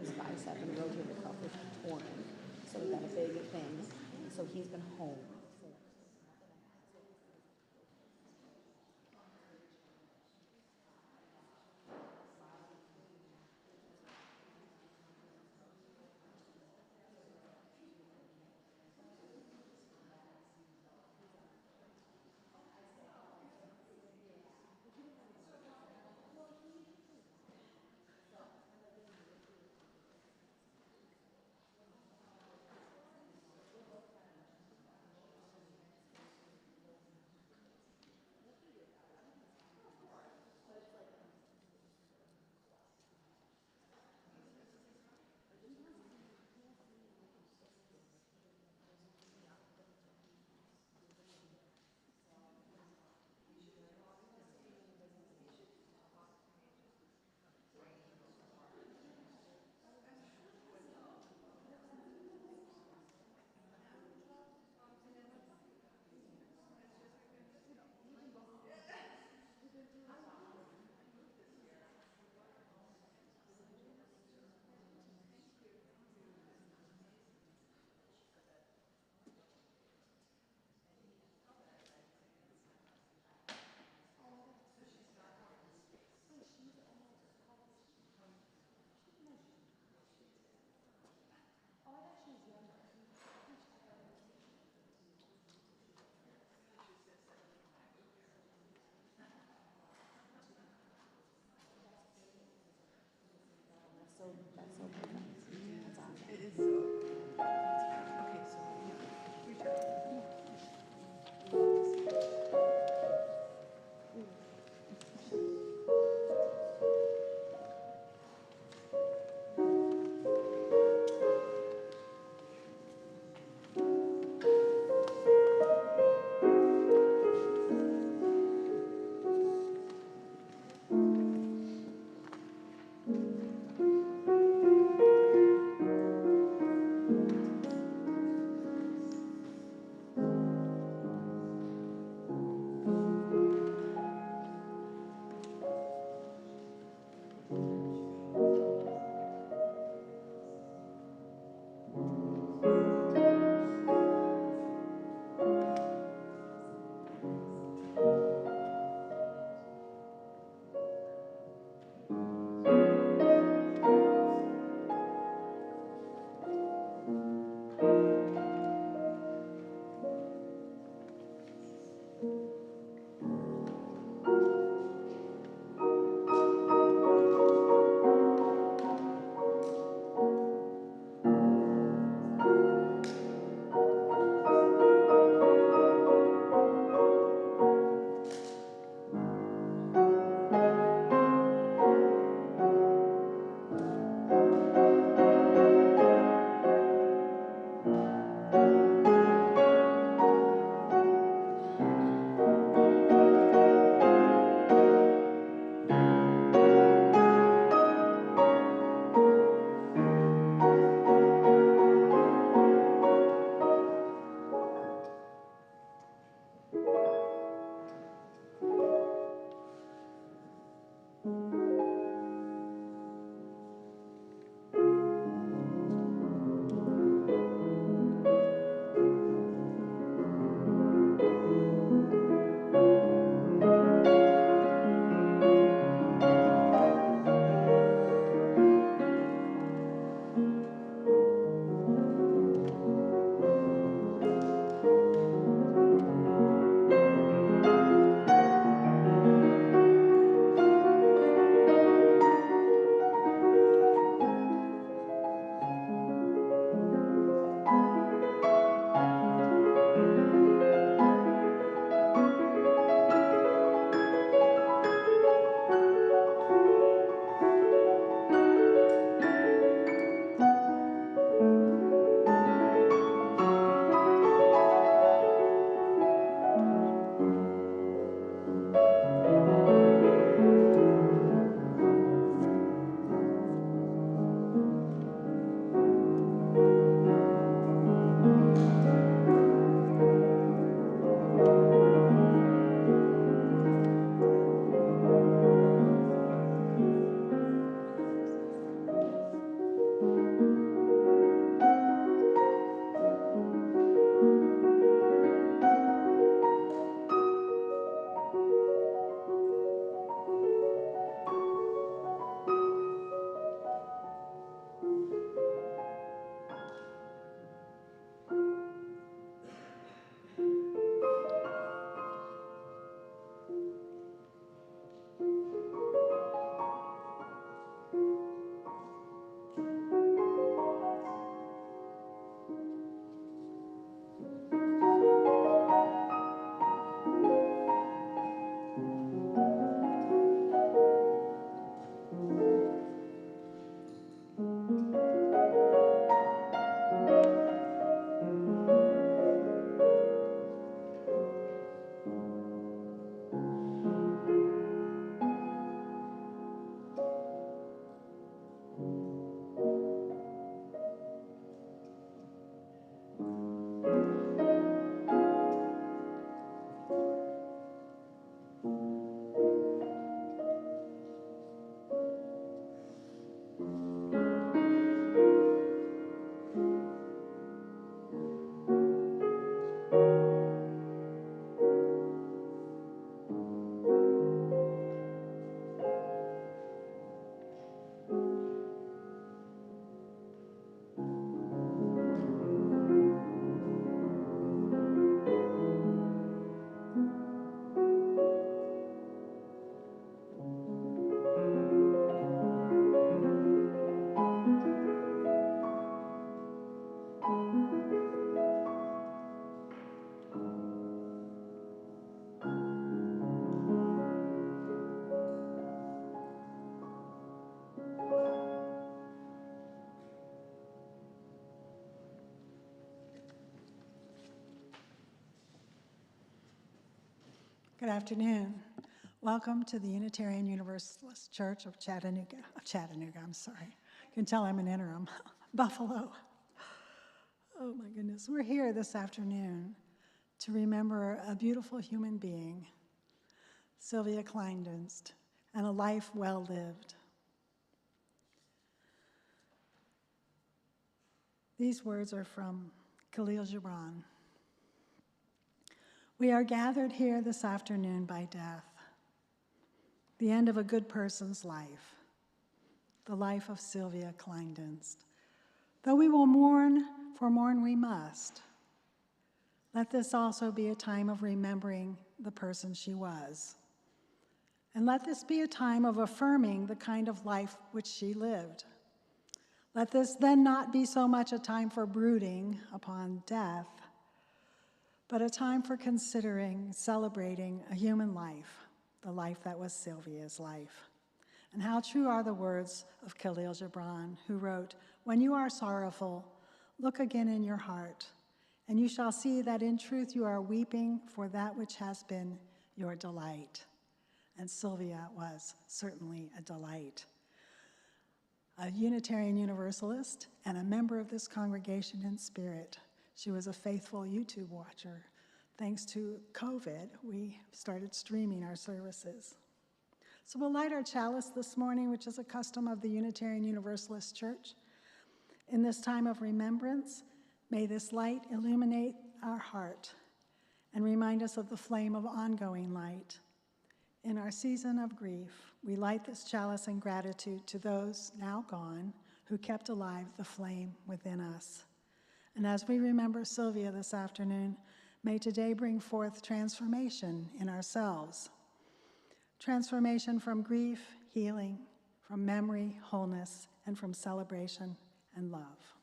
his bicep and rotator cuff was torn. So he got a big thing. And so he's been home. That's so perfect. That's awesome. It is so. Okay, so your turn. Good afternoon. Welcome to the Unitarian Universalist Church of Chattanooga, I'm sorry. You can tell I'm an interim. Buffalo. Oh my goodness. We're here this afternoon to remember a beautiful human being, Sylvia Kleindinst, and a life well lived. These words are from Khalil Gibran. We are gathered here this afternoon by death, the end of a good person's life, the life of Sylvia Kleindinst. Though we will mourn, for mourn we must, let this also be a time of remembering the person she was. And let this be a time of affirming the kind of life which she lived. Let this then not be so much a time for brooding upon death, but a time for considering, celebrating a human life, the life that was Sylvia's life. And how true are the words of Khalil Gibran, who wrote, "When you are sorrowful, look again in your heart, and you shall see that in truth you are weeping for that which has been your delight." And Sylvia was certainly a delight. A Unitarian Universalist and a member of this congregation in spirit. She was a faithful YouTube watcher. Thanks to COVID, we started streaming our services. So we'll light our chalice this morning, which is a custom of the Unitarian Universalist Church. In this time of remembrance, may this light illuminate our heart and remind us of the flame of ongoing light. In our season of grief, we light this chalice in gratitude to those now gone who kept alive the flame within us. And as we remember Sylvia this afternoon, may today bring forth transformation in ourselves. Transformation from grief, healing, from memory, wholeness, and from celebration and love.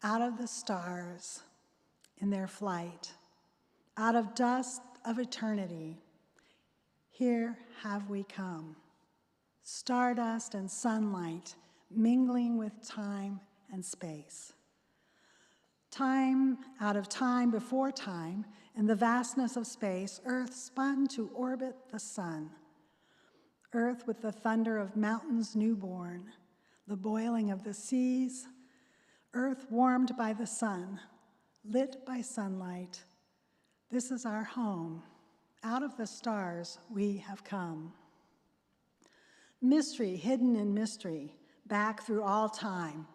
Out of the stars in their flight, out of dust of eternity, here have we come. Stardust and sunlight mingling with time and space. Time out of time before time, in the vastness of space, Earth spun to orbit the sun. Earth with the thunder of mountains newborn, the boiling of the seas, Earth warmed by the sun, lit by sunlight. This is our home. Out of the stars we have come. Mystery hidden in mystery, back through all time.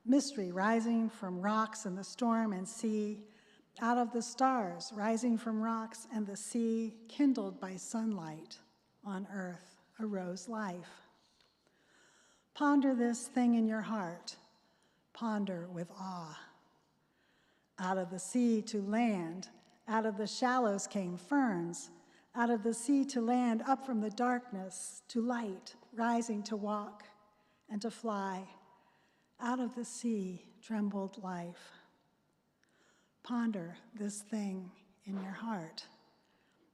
Mystery rising from rocks in the storm and sea. Out of the stars rising from rocks and the sea, kindled by sunlight, on earth arose life. Ponder this thing in your heart. Ponder with awe. Out of the sea to land, out of the shallows came ferns, out of the sea to land, up from the darkness to light, rising to walk and to fly. Out of the sea trembled life. Ponder this thing in your heart.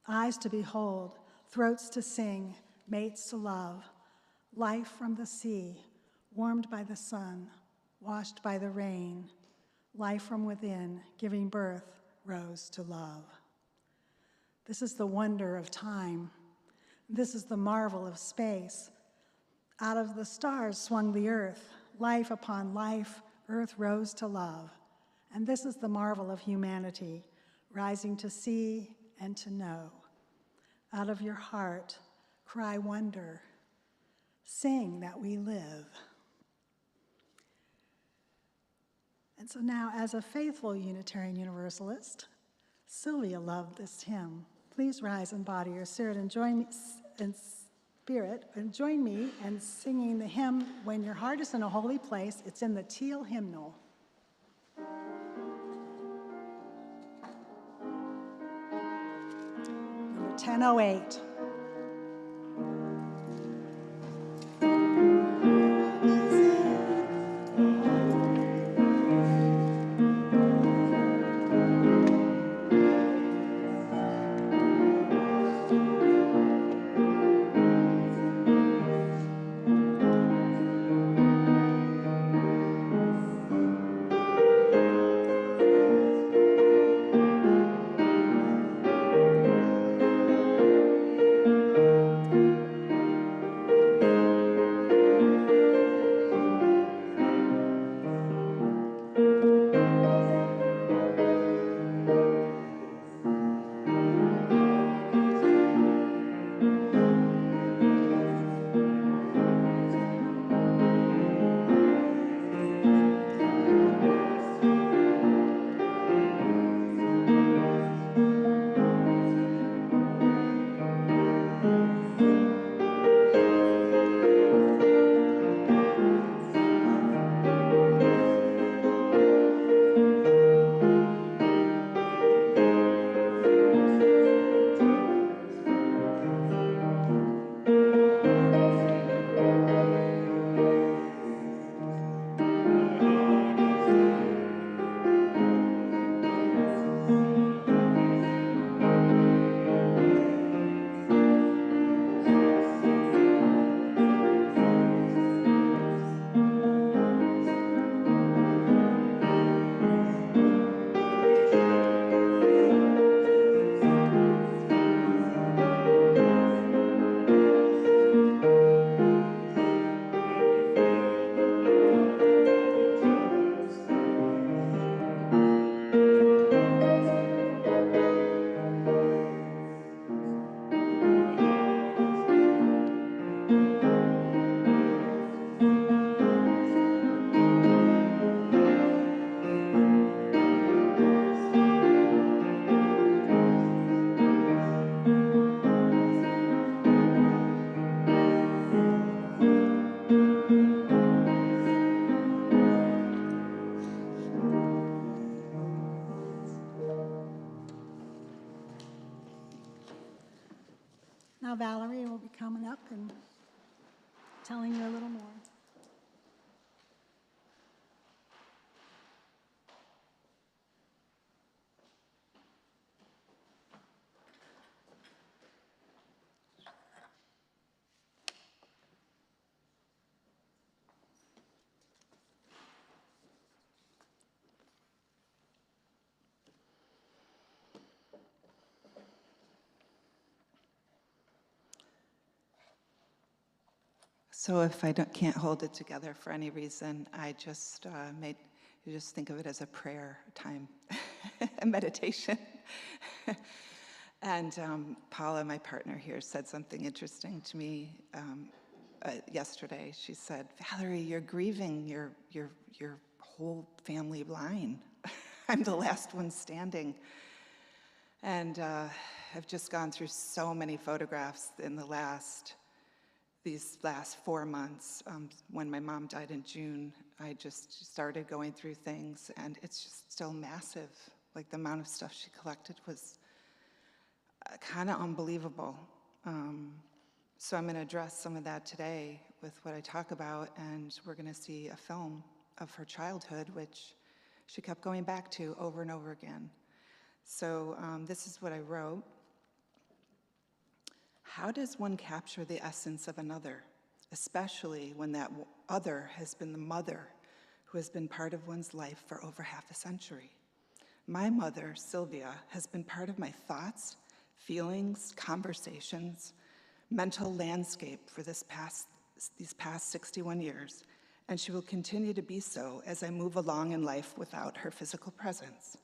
Eyes to behold, throats to sing, mates to love, life from the sea, warmed by the sun, washed by the rain, life from within, giving birth, rose to love. This is the wonder of time. This is the marvel of space. Out of the stars swung the earth, life upon life, earth rose to love. And this is the marvel of humanity, rising to see and to know. Out of your heart, cry wonder. Sing that we live. And so now, as a faithful Unitarian Universalist, Sylvia loved this hymn. Please rise in body or spirit and join me in singing the hymn, "When Your Heart is in a Holy Place." It's in the Teal hymnal. 10:08. Now Valerie will be coming up and telling you a little more. So if I can't hold it together for any reason, I just you just think of it as a prayer time, a meditation. And Paula, my partner here, said something interesting to me yesterday. She said, "Valerie, you're grieving your whole family line. I'm the last one standing." And I've just gone through so many photographs in these last 4 months. When my mom died in June, I just started going through things, and it's just still massive. Like, the amount of stuff she collected was kind of unbelievable. So I'm going to address some of that today with what I talk about, and we're going to see a film of her childhood, which she kept going back to over and over again. So this is what I wrote. How does one capture the essence of another, especially when that other has been the mother who has been part of one's life for over half a century? My mother, Sylvia, has been part of my thoughts, feelings, conversations, mental landscape for these past 61 years, and she will continue to be so as I move along in life without her physical presence.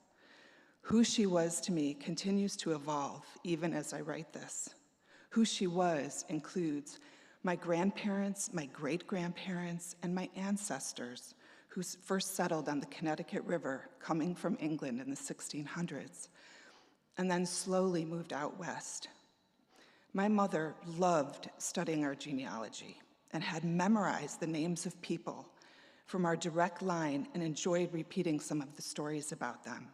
Who she was to me continues to evolve even as I write this. Who she was includes my grandparents, my great-grandparents, and my ancestors who first settled on the Connecticut River coming from England in the 1600s, and then slowly moved out west. My mother loved studying our genealogy and had memorized the names of people from our direct line and enjoyed repeating some of the stories about them.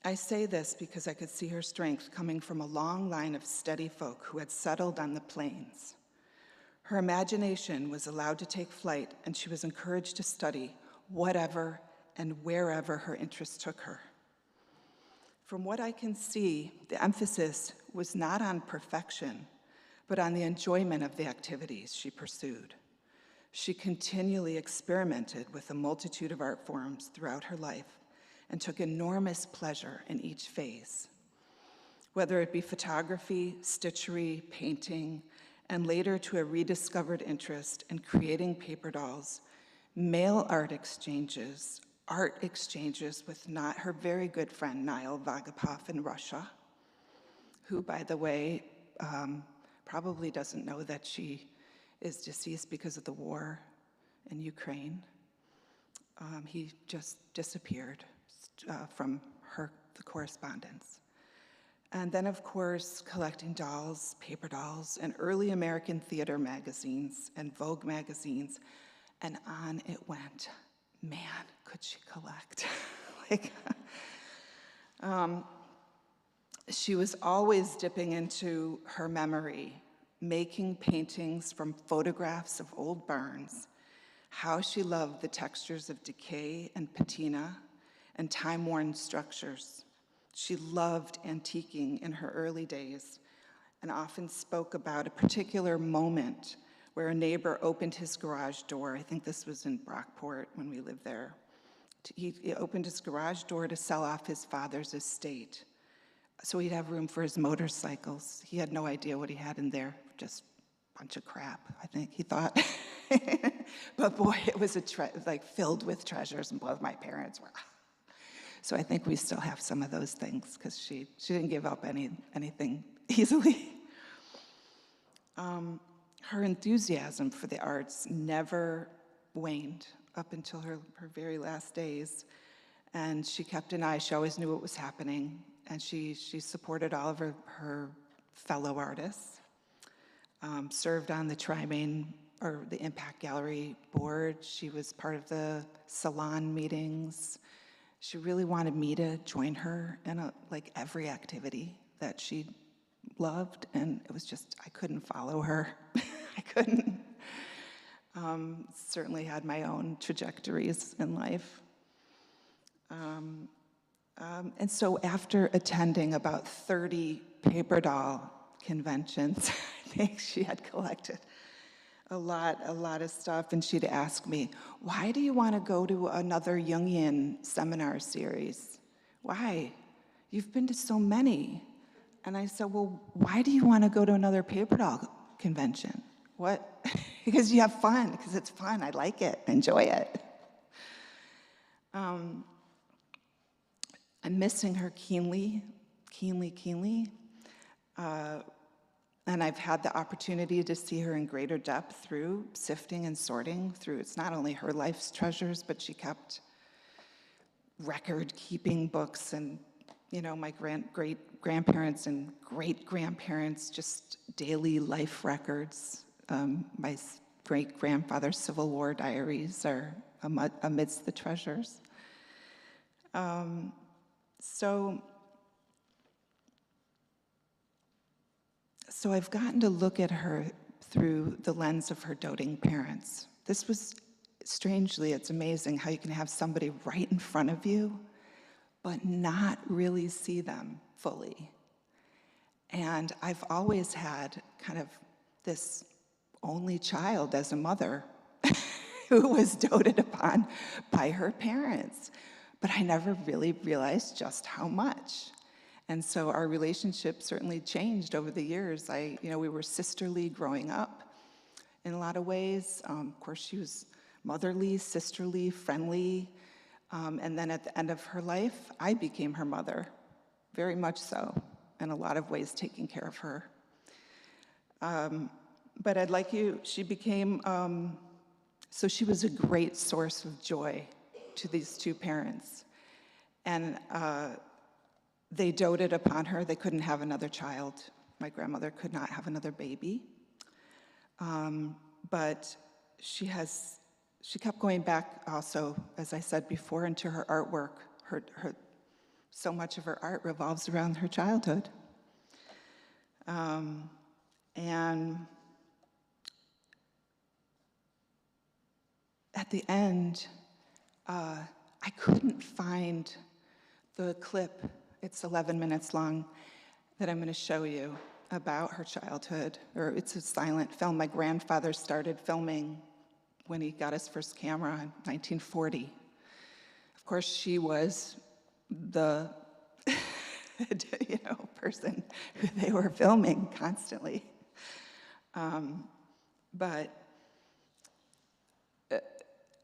I say this because I could see her strength coming from a long line of steady folk who had settled on the plains. Her imagination was allowed to take flight, and she was encouraged to study whatever and wherever her interests took her. From what I can see, the emphasis was not on perfection, but on the enjoyment of the activities she pursued. She continually experimented with a multitude of art forms throughout her life and took enormous pleasure in each phase. Whether it be photography, stitchery, painting, and later to a rediscovered interest in creating paper dolls, mail art exchanges with her very good friend Niall Vagapov in Russia, who, by the way, probably doesn't know that she is deceased because of the war in Ukraine. He just disappeared from the correspondence. And then, of course, collecting dolls, paper dolls, and early American theater magazines and Vogue magazines, and on it went. Man, could she collect. She was always dipping into her memory, making paintings from photographs of old barns, how she loved the textures of decay and patina and time-worn structures. She loved antiquing in her early days and often spoke about a particular moment where a neighbor opened his garage door. I think this was in Brockport when we lived there. He opened his garage door to sell off his father's estate, so he'd have room for his motorcycles. He had no idea what he had in there, just a bunch of crap, I think he thought. But boy, it was filled with treasures, and both my parents were. So I think we still have some of those things because she didn't give up anything easily. Her enthusiasm for the arts never waned up until her very last days. And she kept an eye. She always knew what was happening. And she supported all of her fellow artists, served on the Tri-Main or the Impact Gallery board. She was part of the salon meetings. She really wanted me to join her in every activity that she loved, and it was just, I couldn't follow her. I couldn't. Certainly had my own trajectories in life. And so after attending about 30 paper doll conventions, I think she had collected a lot of stuff, and she'd ask me, why do you want to go to another Jungian seminar series? Why? You've been to so many. And I said, well, why do you want to go to another paper doll convention? What? Because you have fun, because it's fun. I like it, enjoy it. I'm missing her keenly. And I've had the opportunity to see her in greater depth through sifting and sorting through. It's not only her life's treasures, but she kept record-keeping books, and my great-grandparents and great-grandparents, just daily life records. My great-grandfather's Civil War diaries are amidst the treasures. So I've gotten to look at her through the lens of her doting parents. This was, strangely, it's amazing how you can have somebody right in front of you, but not really see them fully. And I've always had kind of this only child as a mother who was doted upon by her parents, but I never really realized just how much. And so our relationship certainly changed over the years. We were sisterly growing up in a lot of ways. Of course, she was motherly, sisterly, friendly. And then at the end of her life, I became her mother, very much so, in a lot of ways, taking care of her. But she became, so she was a great source of joy to these two parents. And they doted upon her. They couldn't have another child. My grandmother could not have another baby. But she kept going back also, as I said before, into her artwork, so much of her art revolves around her childhood. And at the end, I couldn't find the clip, it's 11 minutes long, that I'm going to show you about her childhood, or it's a silent film. My grandfather started filming when he got his first camera in 1940. Of course, she was the person who they were filming constantly. But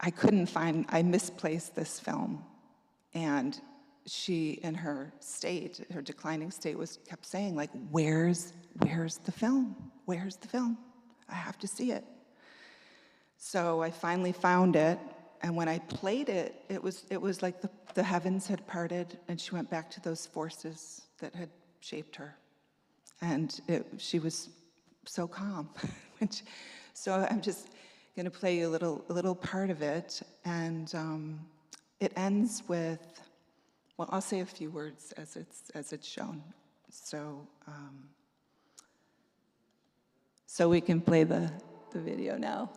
I misplaced this film, and she, in her state, her declining state, kept saying, like, where's the film? Where's the film? I have to see it. So I finally found it, and when I played it, it was like the heavens had parted, and she went back to those forces that had shaped her. And she was so calm. So I'm just going to play you a little part of it, and it ends with, well, I'll say a few words as it's shown. So we can play the video now.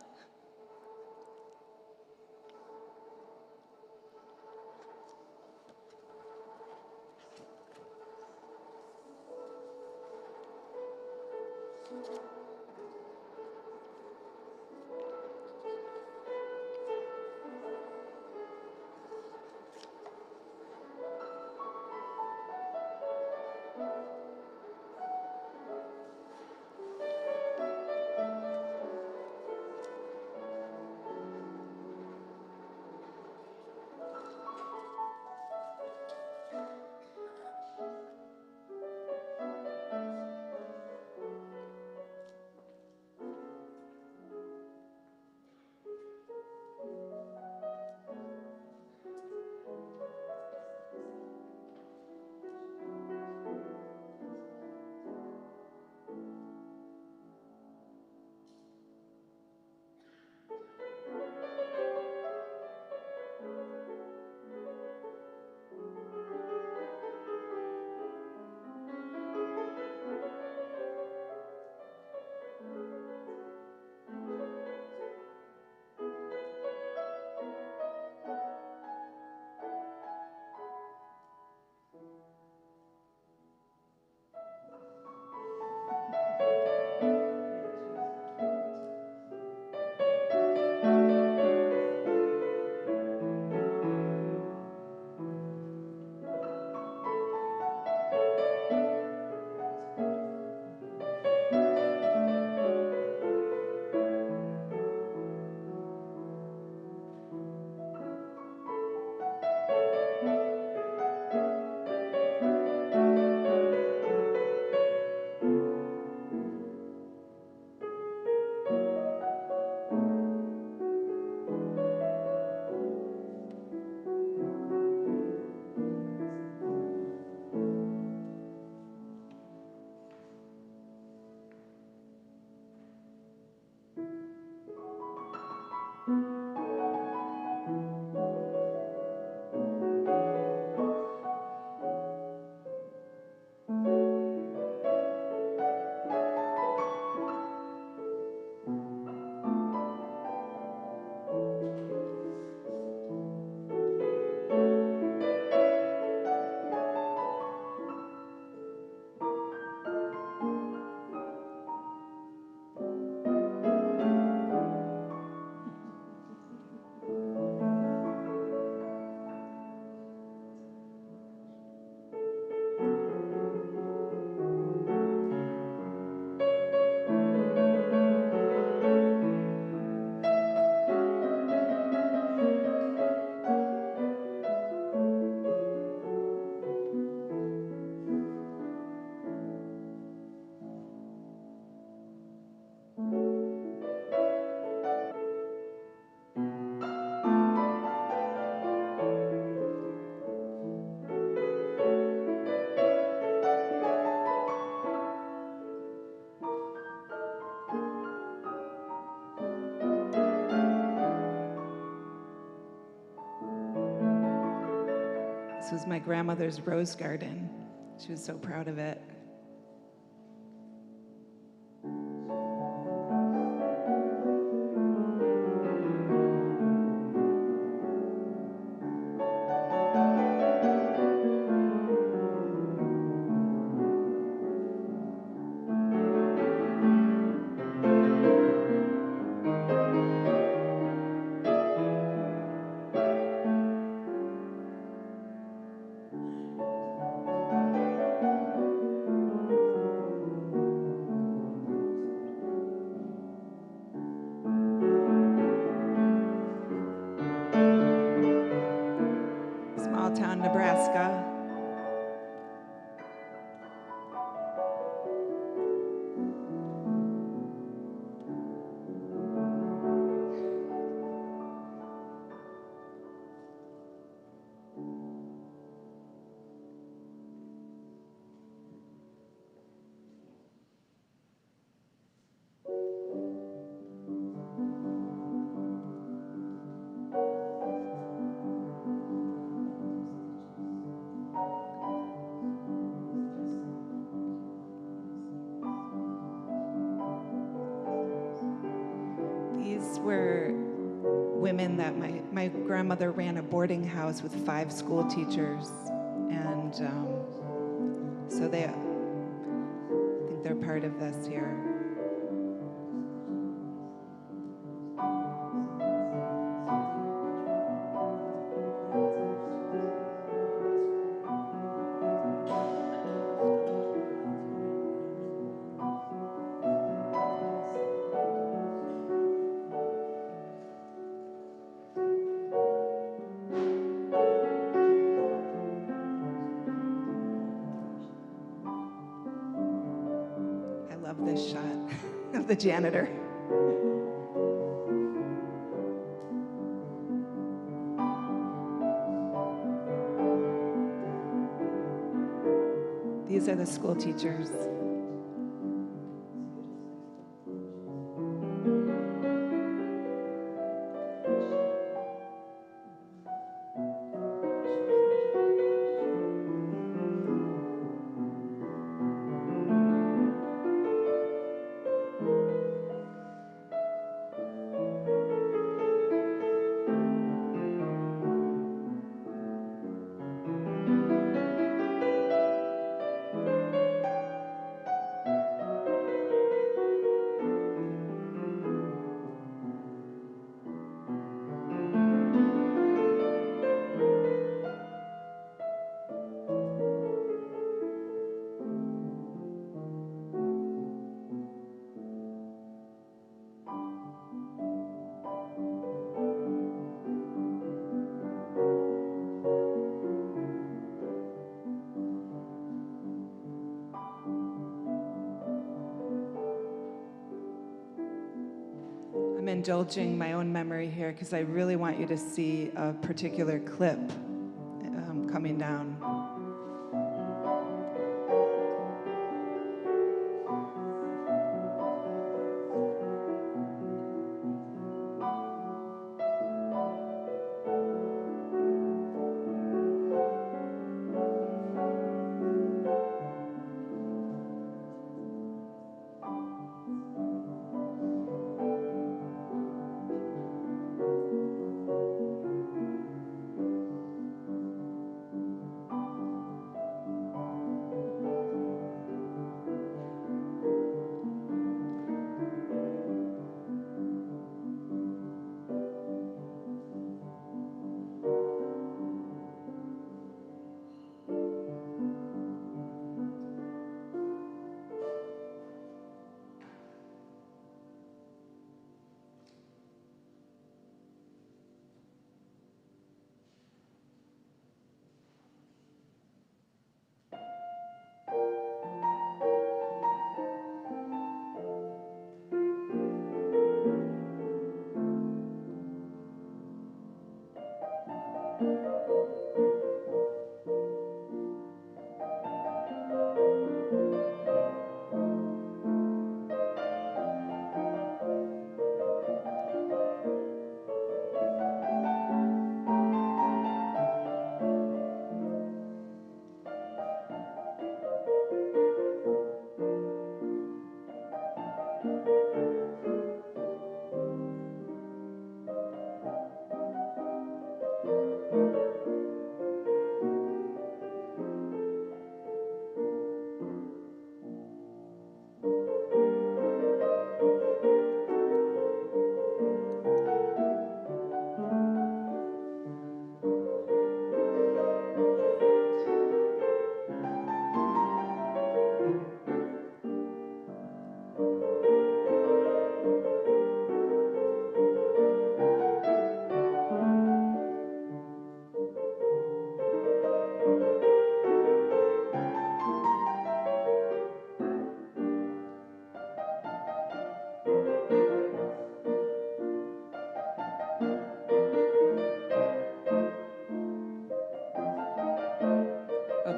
This was my grandmother's rose garden. She was so proud of it. Small town, Nebraska. These were women that my grandmother ran a boarding house with 5 school teachers. And so I think they're part of this here. I love this shot of the janitor. These are the school teachers. I'm indulging my own memory here because I really want you to see a particular clip coming down.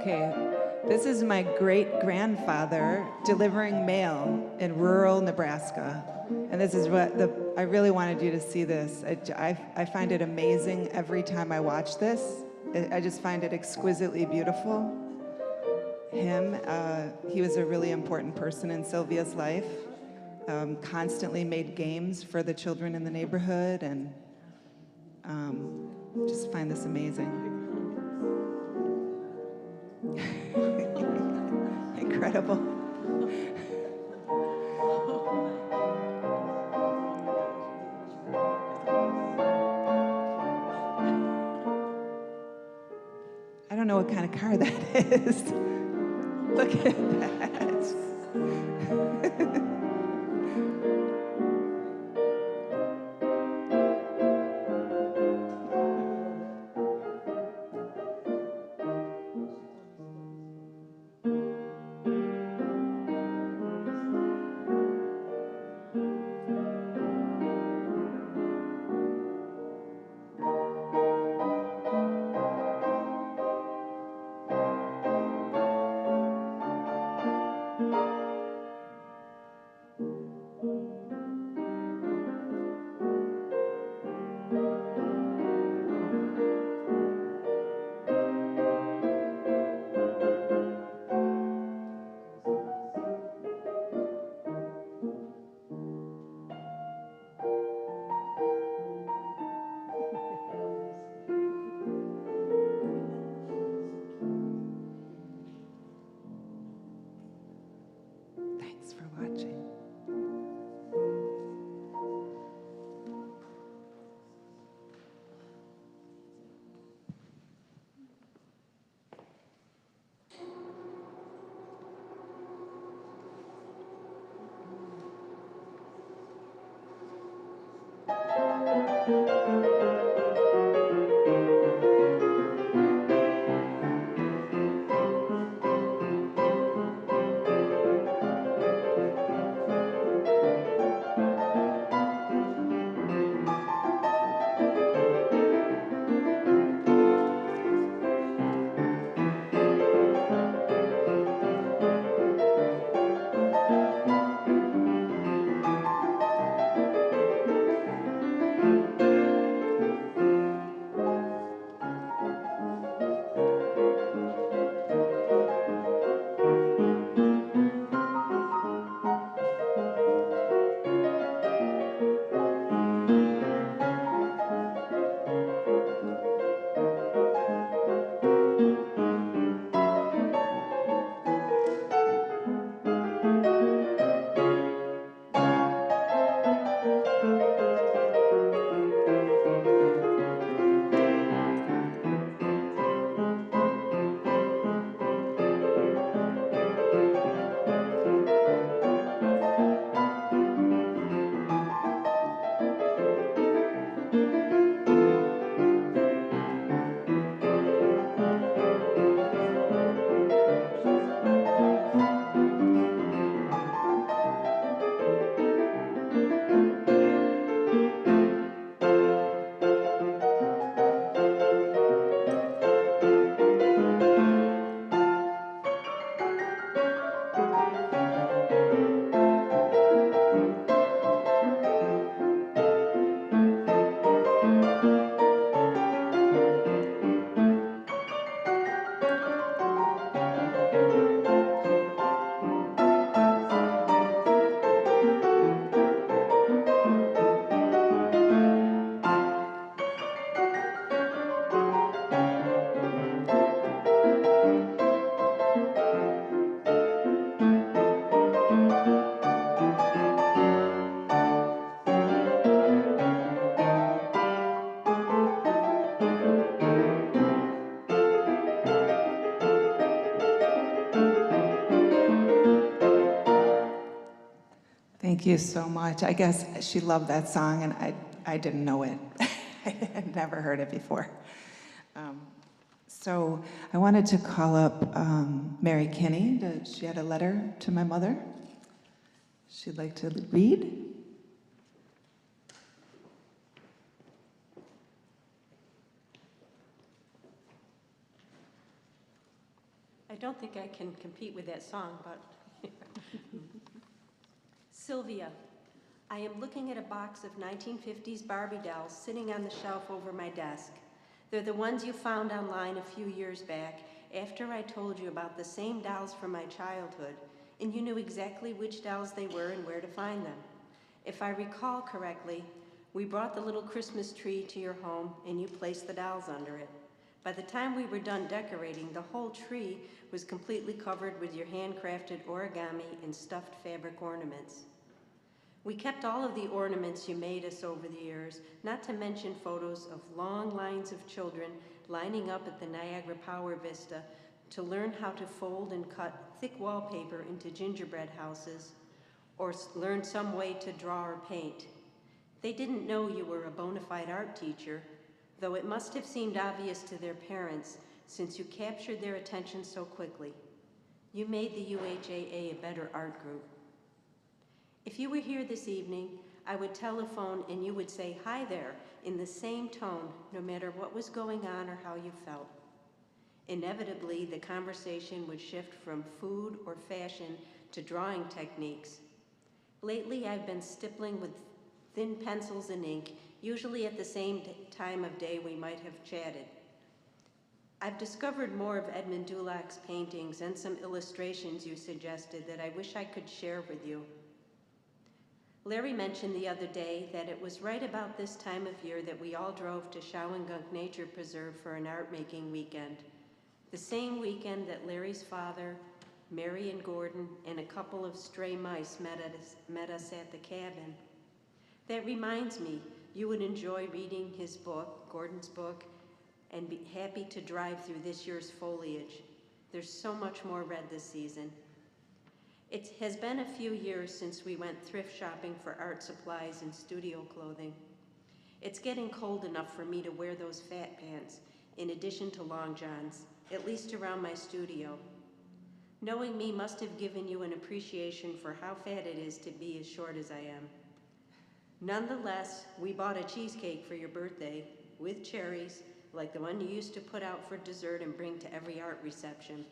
Okay, this is my great-grandfather delivering mail in rural Nebraska. And this is what I really wanted you to see this. I find it amazing every time I watch this. I just find it exquisitely beautiful. He was a really important person in Sylvia's life. Constantly made games for the children in the neighborhood, and just find this amazing. Incredible. I don't know what kind of car that is. Look at that. Thanks for watching. Thank you so much. I guess she loved that song, and I didn't know it. I had never heard it before. So I wanted to call up Mary Kinney. She had a letter to my mother she'd like to read. don't think I can compete with that song, but. Sylvia, I am looking at a box of 1950s Barbie dolls sitting on the shelf over my desk. They're the ones you found online a few years back after I told you about the same dolls from my childhood, and you knew exactly which dolls they were and where to find them. If I recall correctly, we brought the little Christmas tree to your home and you placed the dolls under it. By the time we were done decorating, the whole tree was completely covered with your handcrafted origami and stuffed fabric ornaments. We kept all of the ornaments you made us over the years, not to mention photos of long lines of children lining up at the Niagara Power Vista to learn how to fold and cut thick wallpaper into gingerbread houses, or learn some way to draw or paint. They didn't know you were a bona fide art teacher, though it must have seemed obvious to their parents since you captured their attention so quickly. You made the UHAA a better art group. If you were here this evening, I would telephone and you would say, "Hi there," in the same tone, no matter what was going on or how you felt. Inevitably, the conversation would shift from food or fashion to drawing techniques. Lately, I've been stippling with thin pencils and ink, usually at the same time of day we might have chatted. I've discovered more of Edmund Dulac's paintings and some illustrations you suggested that I wish I could share with you. Larry mentioned the other day that it was right about this time of year that we all drove to Shawangunk Nature Preserve for an art-making weekend. The same weekend that Larry's father, Mary and Gordon, and a couple of stray mice met us at the cabin. That reminds me, you would enjoy reading his book, Gordon's book, and be happy to drive through this year's foliage. There's so much more red this season. It has been a few years since we went thrift shopping for art supplies and studio clothing. It's getting cold enough for me to wear those fat pants, in addition to long johns, at least around my studio. Knowing me must have given you an appreciation for how fat it is to be as short as I am. Nonetheless, we bought a cheesecake for your birthday, with cherries, like the one you used to put out for dessert and bring to every art reception.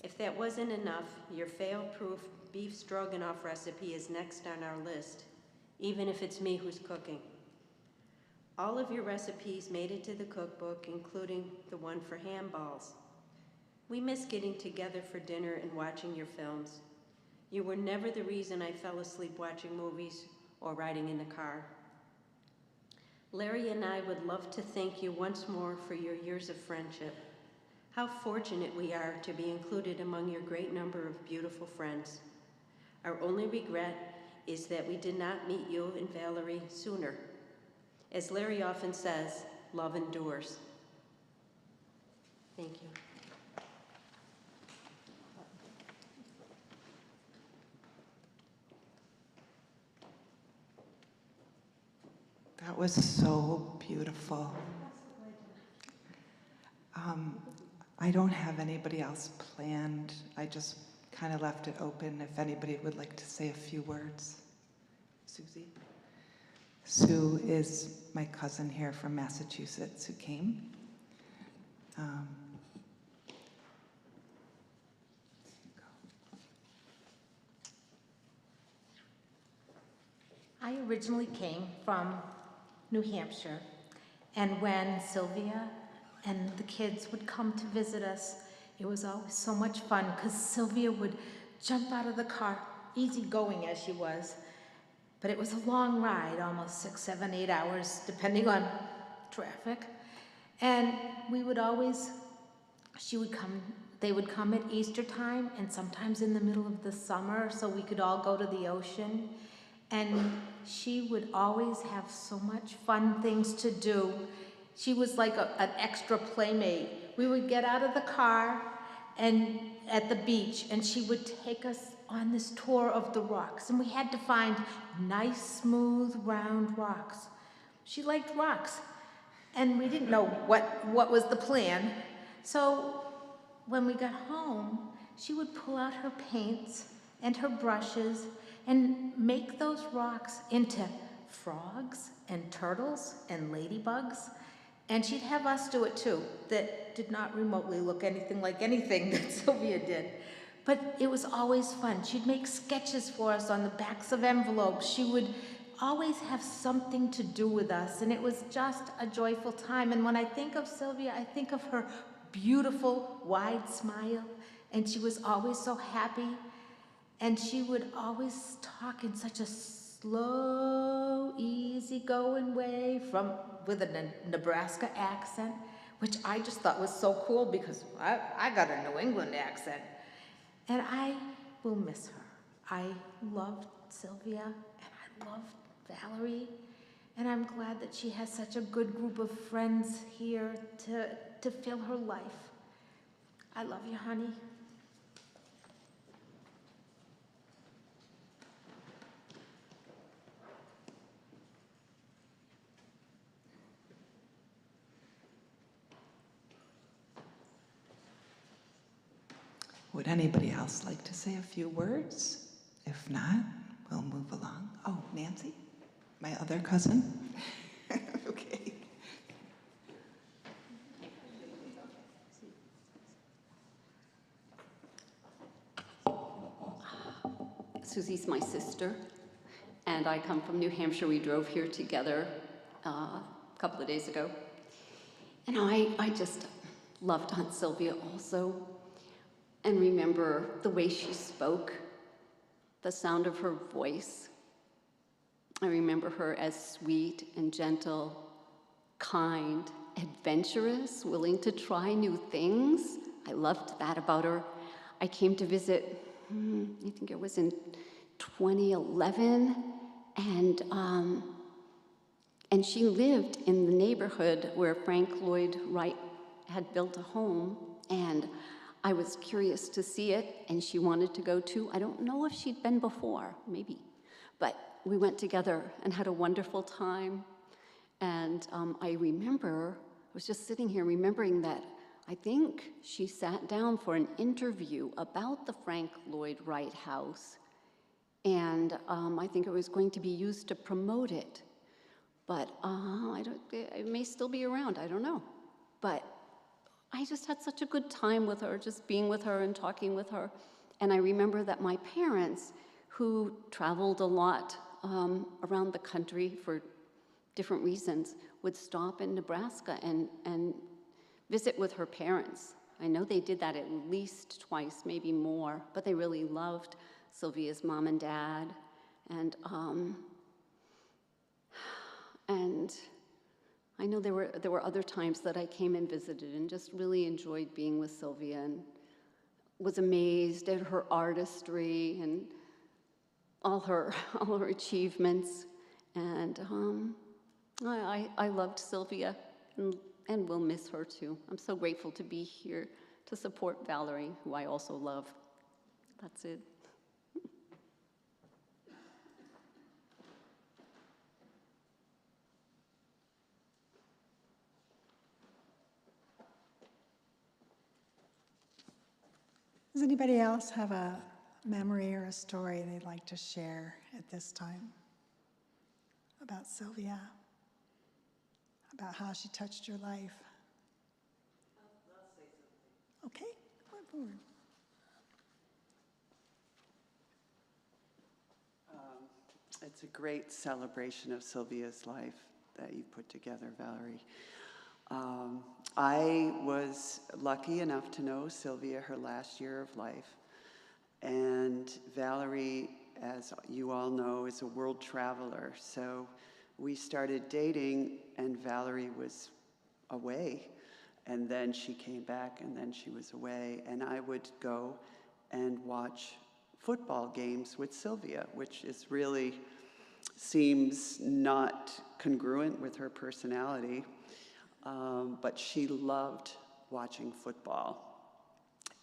If that wasn't enough, your fail-proof beef stroganoff recipe is next on our list, even if it's me who's cooking. All of your recipes made it to the cookbook, including the one for ham balls. We miss getting together for dinner and watching your films. You were never the reason I fell asleep watching movies or riding in the car. Larry and I would love to thank you once more for your years of friendship. How fortunate we are to be included among your great number of beautiful friends. Our only regret is that we did not meet you and Valerie sooner. As Larry often says, love endures. Thank you. That was so beautiful. I don't have anybody else planned. I just kind of left it open if anybody would like to say a few words. Susie? Sue is my cousin here from Massachusetts who came. I originally came from New Hampshire, and when Sylvia and the kids would come to visit us, it was always so much fun because Sylvia would jump out of the car, easygoing as she was, but it was a long ride, almost 6, 7, 8 hours, depending on traffic. And we would always, they would come at Easter time and sometimes in the middle of the summer so we could all go to the ocean. And she would always have so much fun things to do. She was like an extra playmate. We would get out of the car and at the beach, and she would take us on this tour of the rocks. And we had to find nice, smooth, round rocks. She liked rocks, and we didn't know what was the plan. So when we got home, she would pull out her paints and her brushes and make those rocks into frogs and turtles and ladybugs. And she'd have us do it too, that did not remotely look anything like anything that Sylvia did. But it was always fun. She'd make sketches for us on the backs of envelopes. She would always have something to do with us, and it was just a joyful time. And when I think of Sylvia, I think of her beautiful, wide smile, and she was always so happy. And she would always talk in such a slow, easygoing way with a Nebraska accent, which I just thought was so cool because I got a New England accent. And I will miss her. I loved Sylvia, and I loved Valerie, and I'm glad that she has such a good group of friends here to fill her life. I love you, honey. Would anybody else like to say a few words? If not, we'll move along. Oh, Nancy, my other cousin. Okay. Susie's my sister, and I come from New Hampshire. We drove here together a couple of days ago. And I just loved Aunt Sylvia also, and remember the way she spoke, the sound of her voice. I remember her as sweet and gentle, kind, adventurous, willing to try new things. I loved that about her. I came to visit, I think it was in 2011, and she lived in the neighborhood where Frank Lloyd Wright had built a home, and I was curious to see it, and she wanted to go too. I don't know if she'd been before, maybe, but we went together and had a wonderful time. And I remember, I was just sitting here remembering that I think she sat down for an interview about the Frank Lloyd Wright house, and I think it was going to be used to promote it. But it may still be around, I don't know. But I just had such a good time with her, just being with her and talking with her. And I remember that my parents, who traveled a lot around the country for different reasons, would stop in Nebraska and visit with her parents. I know they did that at least twice, maybe more, but they really loved Sylvia's mom and dad. And I know there were other times that I came and visited and just really enjoyed being with Sylvia and was amazed at her artistry and all her achievements. And I loved Sylvia and will miss her too. I'm so grateful to be here to support Valerie, who I also love. That's it. Does anybody else have a memory or a story they'd like to share at this time about Sylvia, about how she touched your life? I'll say something. Okay, come on forward. It's a great celebration of Sylvia's life that you put together, Valerie. I was lucky enough to know Sylvia her last year of life. And Valerie, as you all know, is a world traveler. So we started dating, and Valerie was away. And then she came back, and then she was away. And I would go and watch football games with Sylvia, which is really seems not congruent with her personality. But she loved watching football.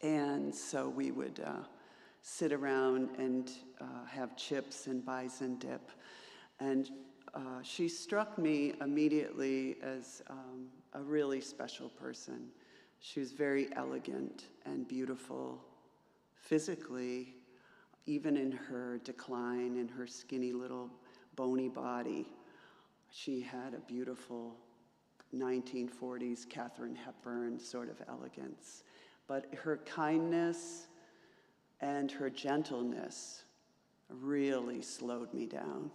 And so we would sit around and have chips and bison dip. And she struck me immediately as a really special person. She was very elegant and beautiful physically, even in her decline, in her skinny little bony body. She had a beautiful 1940s Katharine Hepburn sort of elegance. But her kindness and her gentleness really slowed me down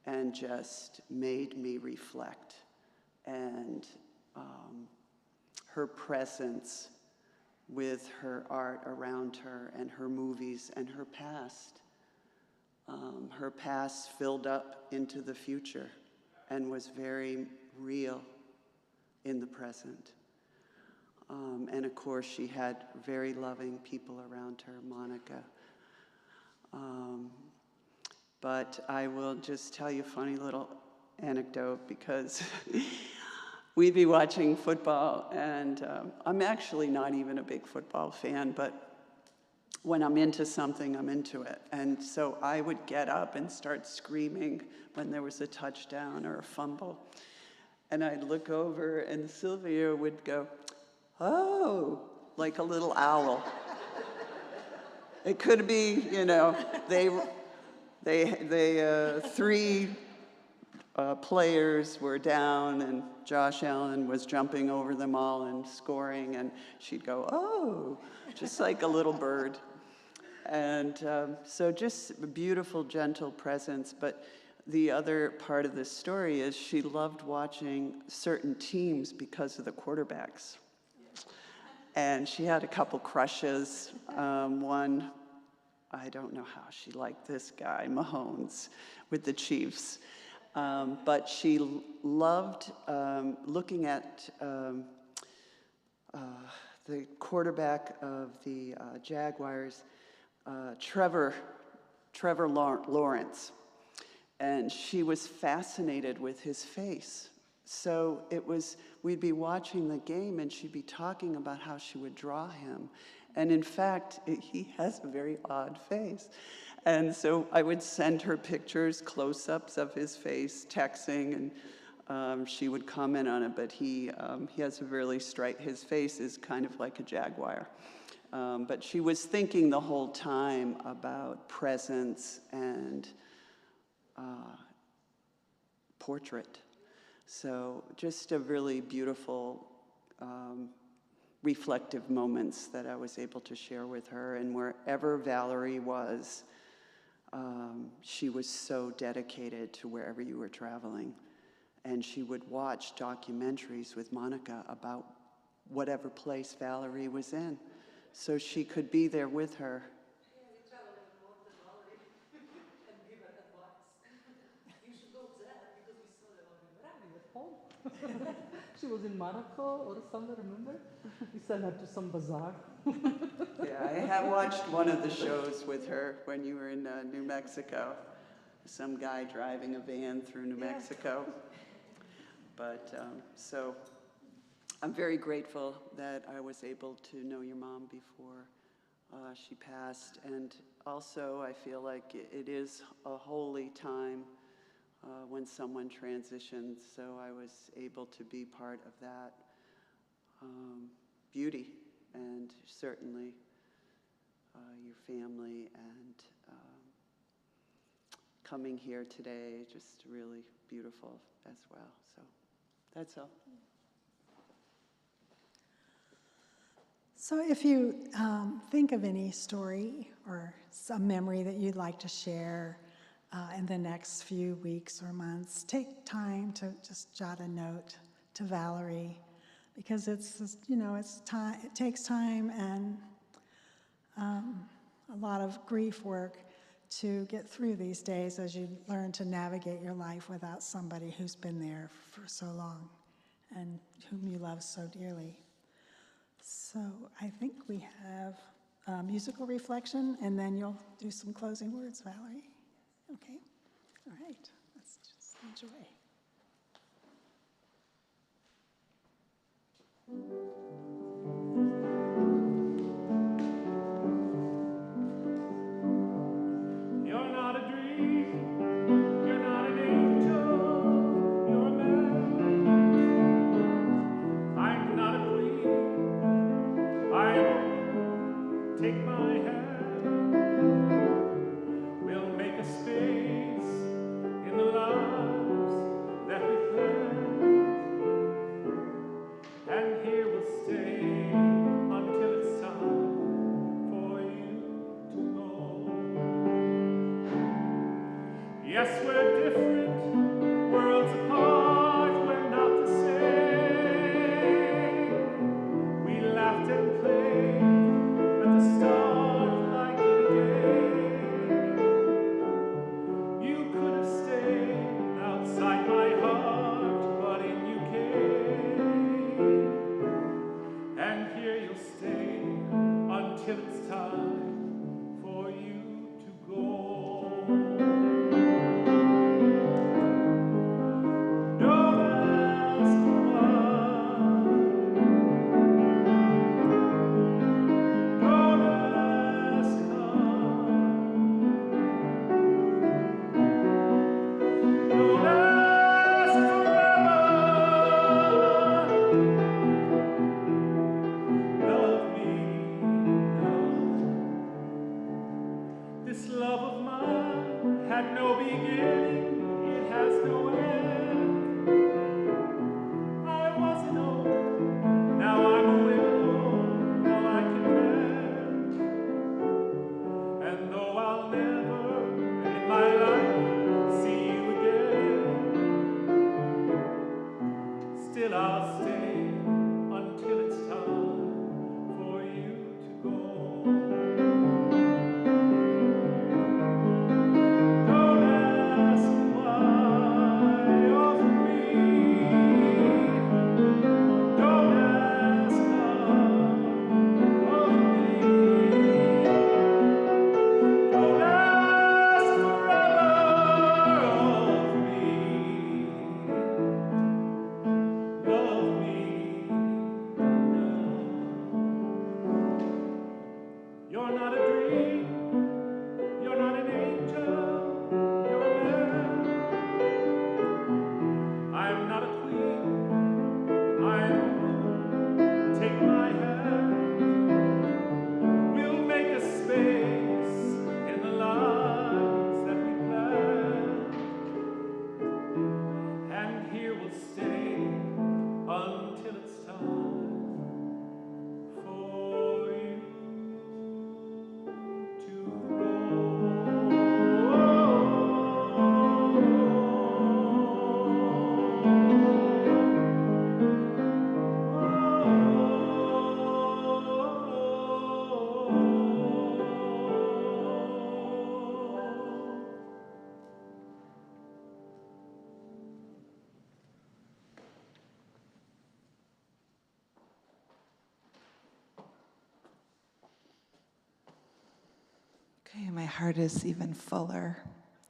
and just made me reflect. And her presence with her art around her and her movies and her past filled up into the future and was very real in the present. And of course, she had very loving people around her, Monica. But I will just tell you a funny little anecdote, because we'd be watching football, and I'm actually not even a big football fan, but when I'm into something, I'm into it. And so I would get up and start screaming when there was a touchdown or a fumble. And I'd look over, and Sylvia would go, "Oh," like a little owl. It could be, you know, three players were down, and Josh Allen was jumping over them all and scoring, and she'd go, "Oh," just like a little bird. And so just a beautiful, gentle presence. But the other part of this story is she loved watching certain teams because of the quarterbacks. And she had a couple crushes. One, I don't know how she liked this guy, Mahomes, with the Chiefs. But she loved looking at the quarterback of the Jaguars, Trevor Lawrence. And she was fascinated with his face. So we'd be watching the game, and she'd be talking about how she would draw him. And in fact, he has a very odd face. And so I would send her pictures, close-ups of his face, texting, and she would comment on it. But he has a really his face is kind of like a jaguar. But she was thinking the whole time about presence and portrait. So just a really beautiful, reflective moments that I was able to share with her. And wherever Valerie was, she was so dedicated to wherever you were traveling. And she would watch documentaries with Monica about whatever place Valerie was in, so she could be there with her. She was in Morocco or somewhere, remember? We sent her to some bazaar. Yeah, I have watched one of the shows with her when you were in New Mexico. Some guy driving a van through New Mexico. But so I'm very grateful that I was able to know your mom before she passed. And also I feel like it is a holy time when someone transitions, so I was able to be part of that beauty, and certainly your family, and coming here today, just really beautiful as well. So that's all. So if you think of any story or some memory that you'd like to share in the next few weeks or months, take time to just jot a note to Valerie, because it's time. It takes time and a lot of grief work to get through these days as you learn to navigate your life without somebody who's been there for so long and whom you love so dearly. So I think we have musical reflection, and then you'll do some closing words, Valerie. Okay? All right. Let's just enjoy. You're not a dream, you're not an angel, you're a man. I'm not a queen, I am. Take my hand, we'll make a space in the lives that we plan. Yes, we're different, worlds apart, we're not the same. We laughed and played at the start like a game. You could have stayed outside my heart, but in you came. And here you'll stay until it's time for you to go. Don't ask why. Don't ask how. Don't ask forever. Love me now. This love of mine had no beginning, it has no end. I was an oak, now I'm a willow, now I can bend. And though I'll never in my life see you again, still I'll stay until it's time for you to go. Don't ask why of me. Don't ask how of me. Don't ask forever of me. Love me now. You're not a dream. You're not an angel. You're a man. I'm not a queen. I'm a woman. Take my hand. We'll make a space in the lives that we planned. And here we'll stay until it's time for you to Okay, my heart is even fuller.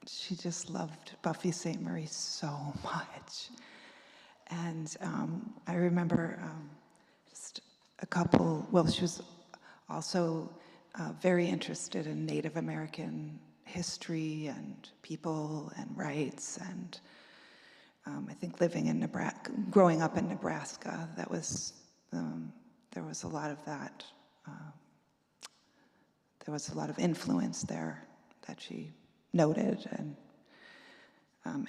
She just loved Buffy St. Marie so much. And I remember just a couple, well, she was also very interested in Native American history and people and rights. And I think living in Nebraska, growing up in Nebraska, that was, there was a lot of that. There was a lot of influence there that she noted, and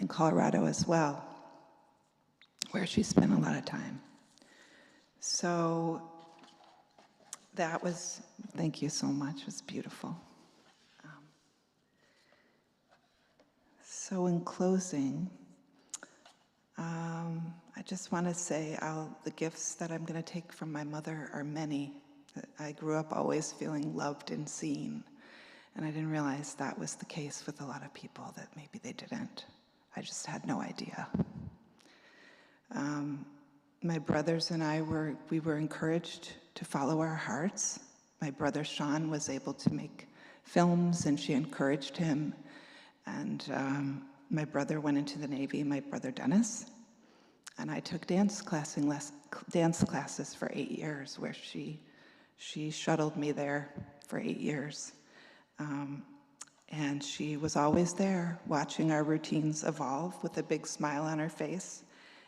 in Colorado as well, where she spent a lot of time. So that was, thank you so much, it was beautiful. So in closing, I just want to say the gifts that I'm going to take from my mother are many. I grew up always feeling loved and seen, and I didn't realize that was the case with a lot of people, that maybe they didn't. I just had no idea. My brothers and I were encouraged to follow our hearts. My brother Sean was able to make films, and she encouraged him. And my brother went into the Navy, my brother Dennis, and I took dance classes for 8 years, where she shuttled me there for 8 years. And she was always there, watching our routines evolve with a big smile on her face,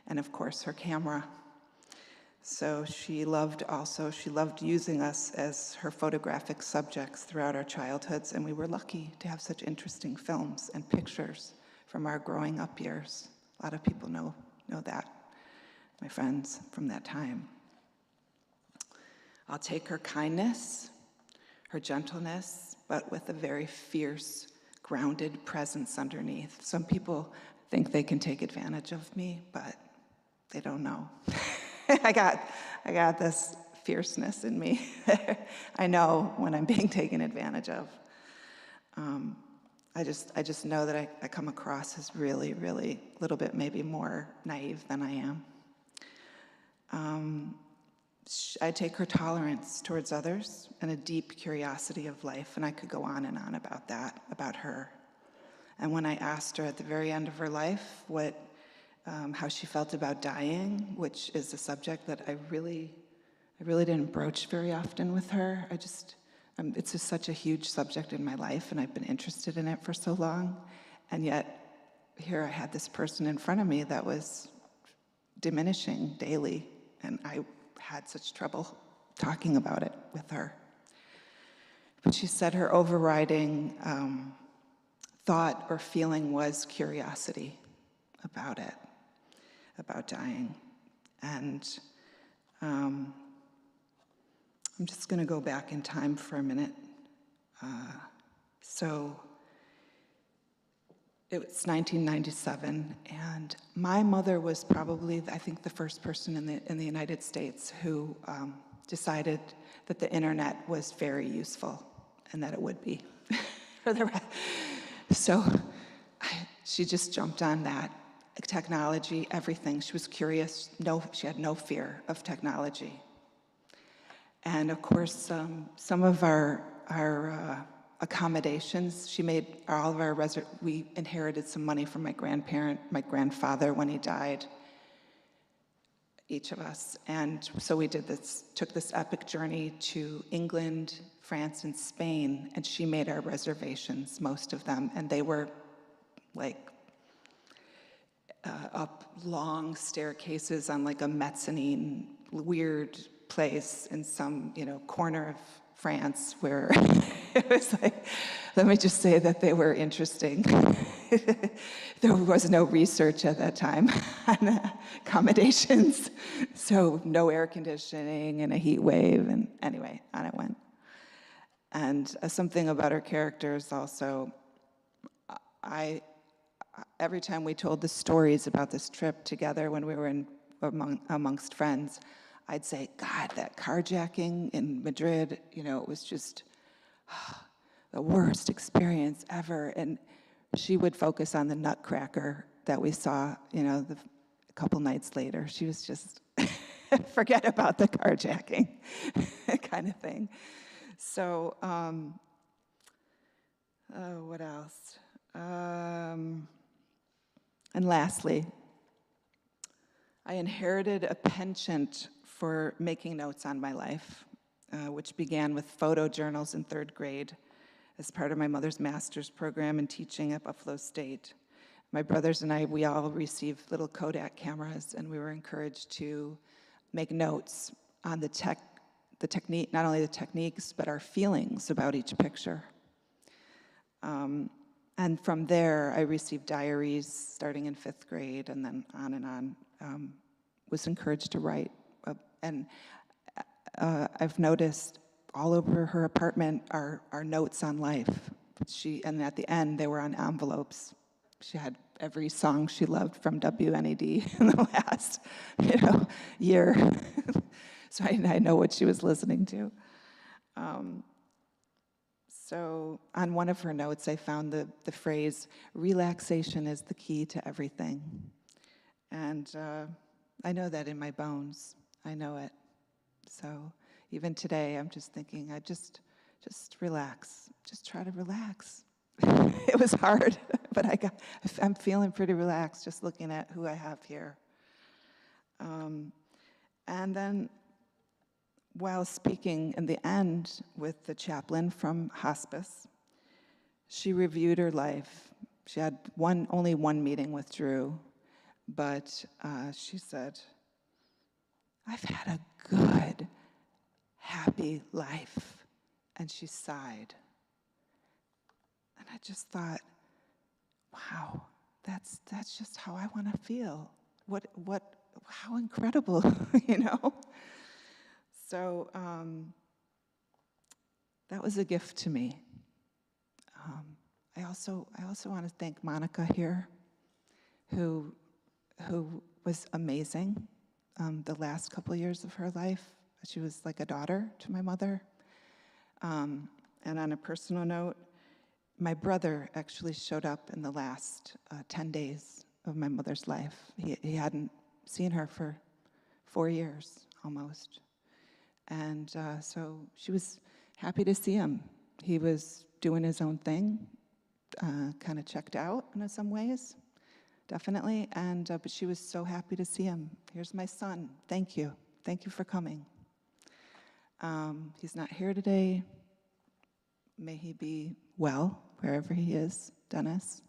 and of course her camera. So she loved using us as her photographic subjects throughout our childhoods, and we were lucky to have such interesting films and pictures from our growing up years. A lot of people know that, my friends from that time. I'll take her kindness, her gentleness, but with a very fierce grounded presence underneath. Some people think they can take advantage of me, but they don't know. I got this fierceness in me. I know when I'm being taken advantage of. I just know that I come across as really, really a little bit maybe more naive than I am. I take her tolerance towards others and a deep curiosity of life, and I could go on and on about that, about her. And when I asked her at the very end of her life how she felt about dying, which is a subject that I really didn't broach very often with her. It's just such a huge subject in my life, and I've been interested in it for so long. And yet, here I had this person in front of me that was diminishing daily, and I had such trouble talking about it with her. But she said her overriding thought or feeling was curiosity about it, about dying. And I'm just going to go back in time for a minute. So it was 1997, and my mother was probably, I think, the first person in the United States who decided that the internet was very useful, and that it would be for the rest. So she just jumped on that. Technology, everything. She was curious. She had no fear of technology. And of course, some of our accommodations, she made all of our we inherited some money from my grandfather when he died, each of us. And so we took this epic journey to England, France, and Spain, and she made our reservations, most of them, and they were like up long staircases on like a mezzanine, weird place in some, corner of France where it was like, let me just say that they were interesting. There was no research at that time on accommodations, so no air conditioning and a heat wave, and anyway, on it went. And something about her characters also, every time we told the stories about this trip together when we were amongst friends, I'd say, God, that carjacking in Madrid, it was just the worst experience ever. And she would focus on the nutcracker that we saw, a couple nights later. She was just, forget about the carjacking kind of thing. So, what else? And lastly, I inherited a penchant for making notes on my life, which began with photo journals in 3rd grade as part of my mother's master's program in teaching at Buffalo State. My brothers and I, we all received little Kodak cameras, and we were encouraged to make notes on the technique, not only the techniques, but our feelings about each picture. And from there, I received diaries starting in 5th grade, and then on and on. Was encouraged to write. And I've noticed all over her apartment are notes on life. And at the end, they were on envelopes. She had every song she loved from WNED in the last, year. So I know what she was listening to. So on one of her notes, I found the phrase, relaxation is the key to everything. And I know that in my bones. I know it. So even today, I'm just thinking, I just relax. Just try to relax. It was hard, but I'm feeling pretty relaxed just looking at who I have here. And then while speaking in the end with the chaplain from hospice, she reviewed her life. She had only one meeting with Drew, but she said, I've had a good, happy life. And she sighed. And I just thought, wow, that's just how I want to feel. How incredible, So that was a gift to me. I also want to thank Monica here, who was amazing. The last couple of years of her life, she was like a daughter to my mother. And on a personal note, my brother actually showed up in the last 10 days of my mother's life. He hadn't seen her for 4 years almost. And so she was happy to see him. He was doing his own thing, kind of checked out in some ways, definitely. And but she was so happy to see him. Here's my son. Thank you. Thank you for coming. He's not here today. May he be well wherever he is, Dennis.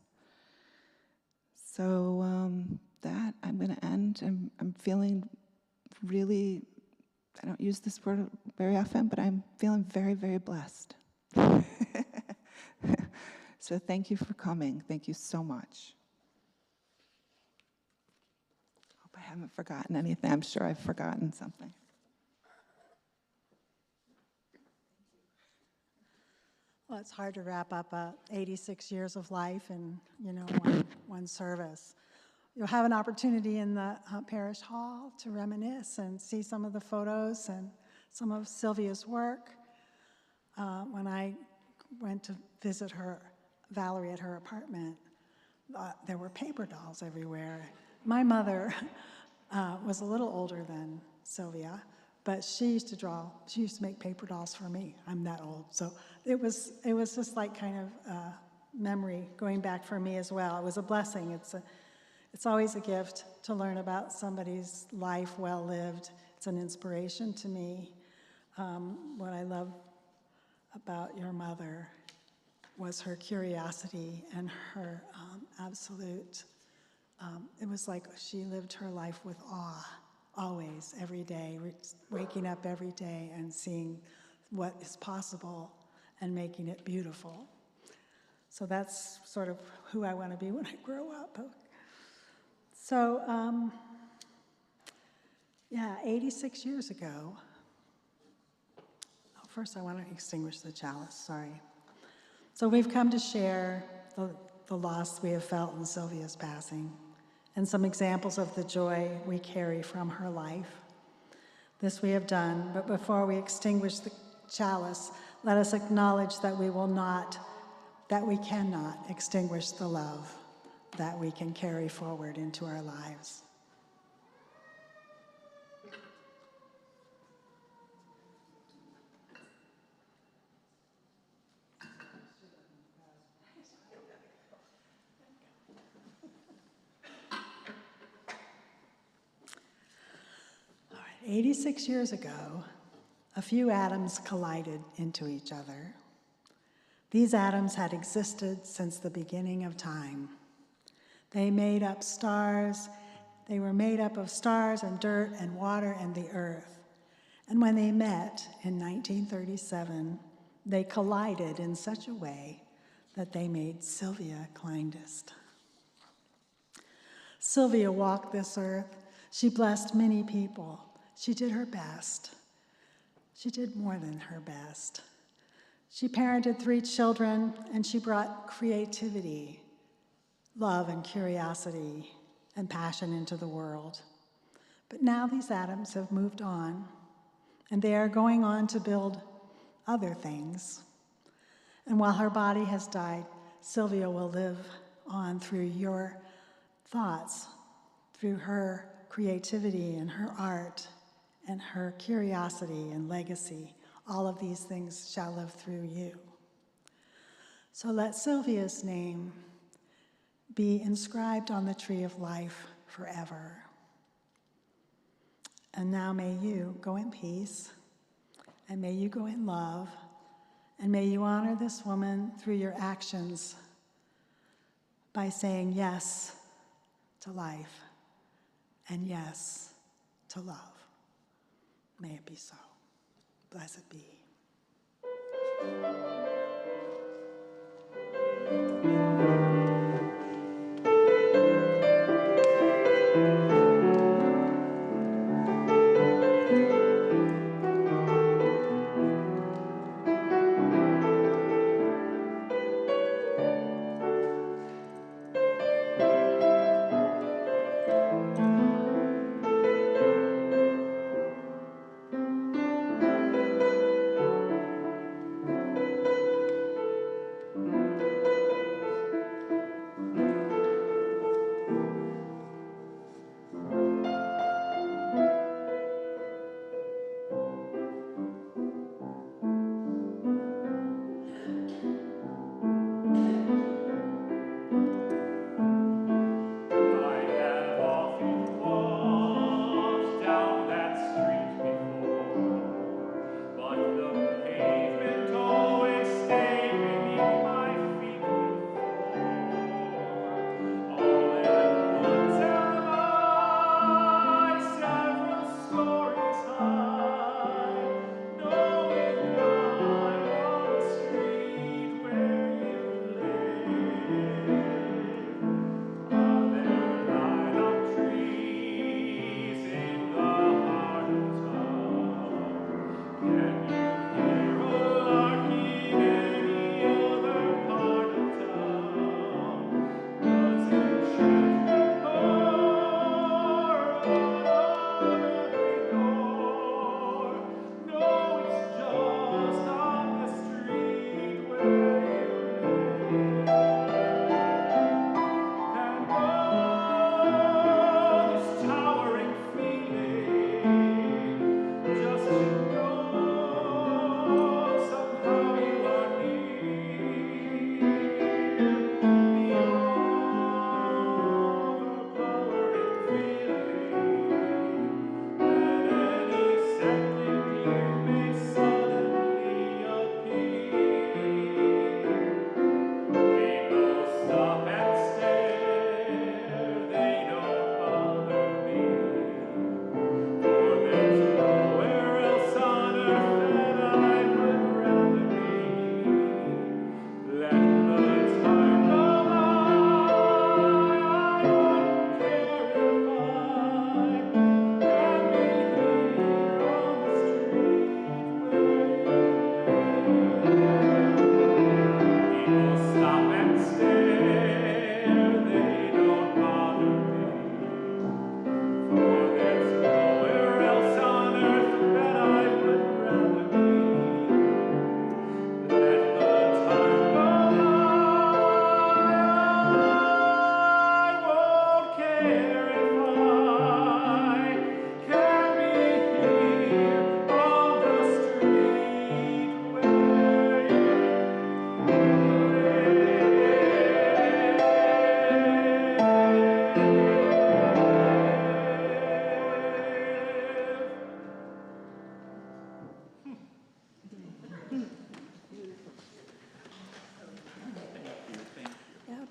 So that I'm going to end. I'm feeling really, I don't use this word very often, but I'm feeling very, very blessed. So thank you for coming. Thank you so much. Hope I haven't forgotten anything. I'm sure I've forgotten something. Well, it's hard to wrap up 86 years of life in, one service. You'll have an opportunity in the parish hall to reminisce and see some of the photos and some of Sylvia's work. When I went to visit Valerie at her apartment, there were paper dolls everywhere. My mother was a little older than Sylvia, but she used to make paper dolls for me. I'm that old. So it was just like kind of memory going back for me as well. It was a blessing. It's always a gift to learn about somebody's life well lived. It's an inspiration to me. What I love about your mother was her curiosity and her absolute, it was like she lived her life with awe, always, every day, waking up every day and seeing what is possible and making it beautiful. So that's sort of who I want to be when I grow up. So, 86 years ago, first I want to extinguish the chalice, sorry. So we've come to share the loss we have felt in Sylvia's passing and some examples of the joy we carry from her life. This we have done, but before we extinguish the chalice, let us acknowledge that we cannot extinguish the love that we can carry forward into our lives. All right, 86 years ago, a few atoms collided into each other. These atoms had existed since the beginning of time. They made up stars. They were made up of stars and dirt and water and the earth. And when they met in 1937, they collided in such a way that they made Sylvia Kleindinst. Sylvia walked this earth. She blessed many people. She did her best. She did more than her best. She parented 3 children, and she brought creativity, love and curiosity and passion into the world. But now these atoms have moved on, and they are going on to build other things. And while her body has died, Sylvia will live on through your thoughts, through her creativity and her art and her curiosity and legacy. All of these things shall live through you. So let Sylvia's name be inscribed on the tree of life forever. And now may you go in peace, and may you go in love, and may you honor this woman through your actions by saying yes to life and yes to love. May it be so. Blessed be.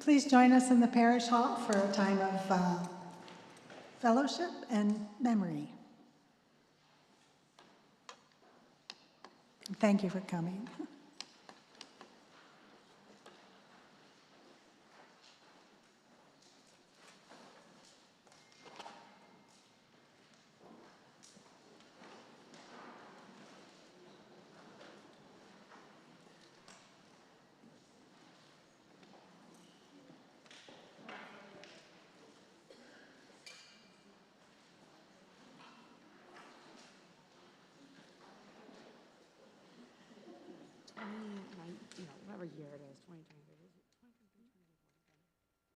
Please join us in the parish hall for a time of fellowship and memory. Thank you for coming.